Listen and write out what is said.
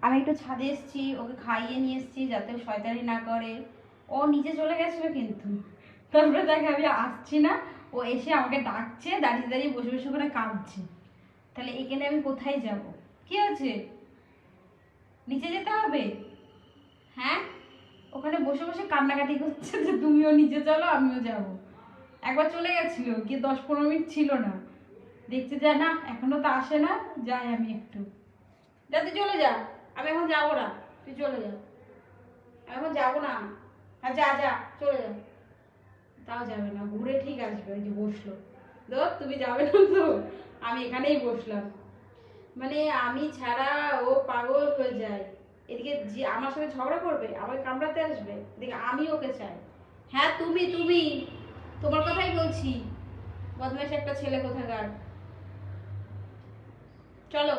আমি একটু ছাদে এসেছি, ওকে খাইয়ে নিয়ে এসেছি যাতে ও শয়তানি না করে। ও নিচে চলে গেছিলো কিন্তু তারপরে দেখে আমি আসছি না, ও এসে আমাকে ডাকছে, দাঁড়িয়ে দাঁড়িয়ে বসে বসে করে কাঁদছে। তাহলে এখানে আমি কোথায় যাব? কি আছে, নিচে যেতে হবে? হ্যাঁ, ওখানে বসে বসে কান্নাকাটি করছে যে তুমিও নিচে চলো আমিও যাব। একবার চলে গেছিল, গিয়ে 10-15 মিনিট ছিল না, দেখতে যায় না এখনো তো আসে না, যাই আমি একটু। যা তুই চলে যা, আমি এখন যাবো না, তুই চলে যা, এখন যাবো না। হ্যাঁ যা যা চলে যা। তাও যাবে না, ঘুরে ঠিক আসবে। ওই যে বসলো, ধর তুমি যাবে না তো, আমি এখানেই বসলাম। মানে আমি ছাড়া ও পাগল হয়ে যায়। এদিকে যে আমার সাথে ঝগড়া করবে, আমাকে কামড়াতে আসবে, এদিকে আমি ওকে চাই। হ্যাঁ তুমি তুমি, তোমার কথাই বলছি, বদমাইশ একটা ছেলে কোথাকার। চলো।